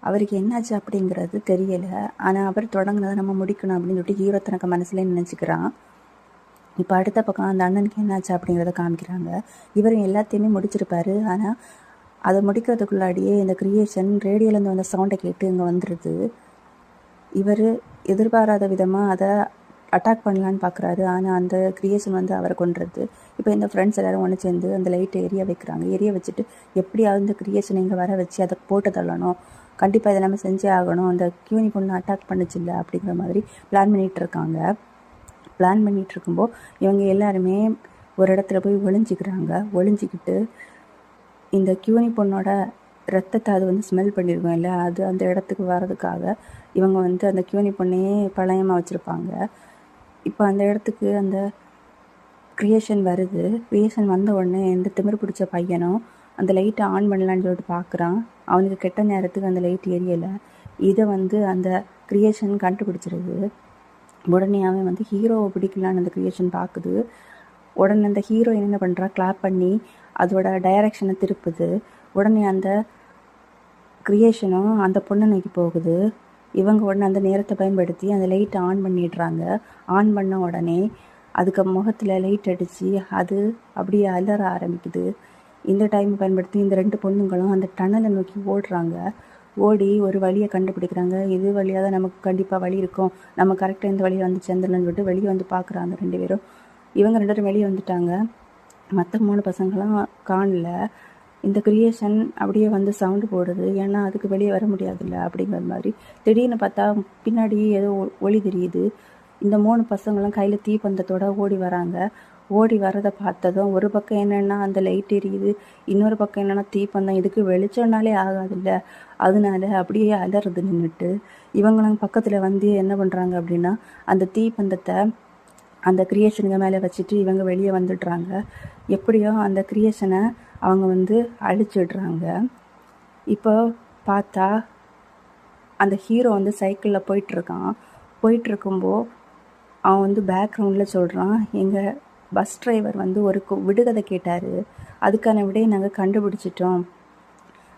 அவருக்கு என்னாச்சு அப்படிங்கிறது தெரியல. ஆனால் அவர் தொடங்கினதை நம்ம முடிக்கணும் அப்படின்னு சொல்லிட்டு ஹீரோ தனக்கு மனசுல நினச்சிக்கிறான். இப்போ அடுத்த பக்கம் அந்த அண்ணனுக்கு என்னாச்சு அப்படிங்கிறத காமிக்கிறாங்க. இவர் எல்லாத்தையுமே முடிச்சிருப்பாரு. ஆனால் அதை முடிக்கிறதுக்குள்ளாடியே இந்த கிரியேஷன் ரேடியோலேருந்து வந்த சவுண்டை கேட்டு இங்கே வந்துடுது. இவர் எதிர்பாராத விதமாக அதை அட்டாக் பண்ணலான்னு பார்க்குறாரு. ஆனால் அந்த கிரியேஷன் வந்து அவரை கொன்றுறது. இப்போ இந்த ஃப்ரெண்ட்ஸ் எல்லோரும் ஒன்று சேர்ந்து அந்த லைட்டை எரிய வைக்கிறாங்க. எரிய வச்சுட்டு எப்படியாவது இந்த கிரியேஷனை இங்கே வர வச்சு அதை போட்டு தள்ளணும், கண்டிப்பாக இதை நம்ம செஞ்சே ஆகணும், அந்த கியூனி பொண்ணு அட்டாக் பண்ணிச்சில்ல அப்படிங்கிற மாதிரி பிளான் பண்ணிகிட்டு இருக்காங்க. பிளான் பண்ணிகிட்டு இருக்கும்போது இவங்க எல்லாருமே ஒரு இடத்துல போய் ஒளிஞ்சிக்கிட்டு இந்த கியூனி பொண்ணோட ரத்தத்தை அது வந்து ஸ்மெல் பண்ணியிருக்கோம் இல்லை, அது அந்த இடத்துக்கு வர்றதுக்காக இவங்க வந்து அந்த கியூனி பொண்ணையே பழையமாக வச்சுருப்பாங்க. இப்போ அந்த இடத்துக்கு அந்த க்ரியேஷன் வருது. க்ரியேஷன் வந்த உடனே எந்த திமிரு பிடிச்ச பையனும் அந்த லைட்டை ஆன் பண்ணலான்னு சொல்லிட்டு பார்க்குறான். அவனுக்கு கெட்ட நேரத்துக்கு அந்த லைட் எரியலை. இதை வந்து அந்த க்ரியேஷன் கண்டுபிடிச்சிருது. உடனே அவன் வந்து ஹீரோவை பிடிக்கலான்னு அந்த க்ரியேஷன் பார்க்குது. உடனே அந்த ஹீரோ என்ன பண்ணுறா, கிளாப் பண்ணி அதோட டைரக்ஷனை திருப்புது. உடனே அந்த க்ரியேஷனும் அந்த பொண்ணை நோக்கி போகுது. இவங்க உடனே அந்த நேரத்தை பயன்படுத்தி அந்த லைட்டை ஆன் பண்ணிடுறாங்க. ஆன் பண்ண உடனே அதுக்கு முகத்தில் லைட் அடித்து அது அப்படியே அலற ஆரம்பிக்குது. இந்த டைம் பயன்படுத்தி இந்த 2 பொண்ணுங்களும் அந்த டனலை நோக்கி ஓடுறாங்க. ஓடி ஒரு வழியை கண்டுபிடிக்கிறாங்க. இது வழியாக தான் நமக்கு கண்டிப்பாக வழி இருக்கும், நம்ம கரெக்டாக இந்த வழியை வந்து சேர்ந்துடலான்னு சொல்லிட்டு வெளியே வந்து பார்க்குறாங்க 2 பேரும். இவங்க 2 பேரும் வெளியே வந்துட்டாங்க. மற்ற 3 பசங்களாம் காணல. இந்த க்ரியேஷன் அப்படியே வந்து சவுண்டு போடுது. ஏன்னா அதுக்கு வெளியே வர முடியாதுல்ல அப்படிங்கிற மாதிரி. திடீர்னு பார்த்தா பின்னாடி ஏதோ ஒளி தெரியுது. இந்த 3 பசங்களும் கையில் தீப்பந்தத்தோடு ஓடி வராங்க. ஓடி வரதை பார்த்ததும் ஒரு பக்கம் என்னென்னா அந்த லைட் எரியுது, இன்னொரு பக்கம் என்னென்னா தீப்பந்தம். இதுக்கு வெளிச்சம்னாலே ஆகாதுல்ல, அதனால அப்படியே அலறது நின்றுட்டு. இவங்களும் பக்கத்தில் வந்து என்ன பண்ணுறாங்க அப்படின்னா அந்த தீப்பந்தத்தை அந்த க்ரியேஷனுங்க மேலே வச்சுட்டு இவங்க வெளியே வந்துடுறாங்க. எப்படியோ அந்த க்ரியேஷனை அவங்க வந்து அழிச்சிடுறாங்க. இப்போ பார்த்தா அந்த ஹீரோ வந்து சைக்கிளில் போயிட்டுருக்கும்போது அவன் வந்து பேக்ரவுண்டில் சொல்கிறான், எங்கள் பஸ் டிரைவர் வந்து ஒரு விடுகதை கேட்டார், அதுக்கான விடையை நாங்கள் கண்டுபிடிச்சிட்டோம்,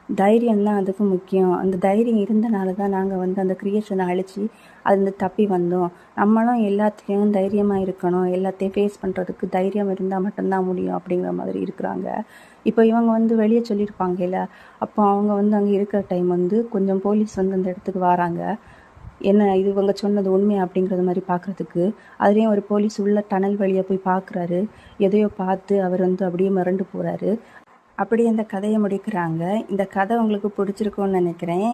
தைரியம்தான் அதுக்கு முக்கியம், அந்த தைரியம் இருந்தனால தான் நாங்கள் வந்து அந்த க்ரியேஷனை அழித்து அது தப்பி வந்தோம், நம்மளும் எல்லாத்துலேயும் தைரியமாக இருக்கணும், எல்லாத்தையும் ஃபேஸ் பண்ணுறதுக்கு தைரியம் இருந்தால் மட்டும்தான் முடியும் அப்படிங்கிற மாதிரி இருக்கிறாங்க. இப்போ இவங்க வந்து வெளியே சொல்லியிருப்பாங்க இல்லை, அப்போ அவங்க வந்து அங்கே இருக்கிற டைம் வந்து கொஞ்சம் போலீஸ் வந்து அந்த இடத்துக்கு வராங்க. என்ன இது இவங்க சொன்னது உண்மை அப்படிங்கிறது மாதிரி பார்க்குறதுக்கு. அதுலேயும் ஒரு போலீஸ் உள்ள டனல் வழியாக போய் பார்க்குறாரு. எதையோ பார்த்து அவர் வந்து அப்படியே மிரண்டு போகிறாரு. அப்படி அந்த கதையை முடிக்கிறாங்க. இந்த கதை உங்களுக்கு பிடிச்சிருக்கும்னு நினைக்கிறேன்.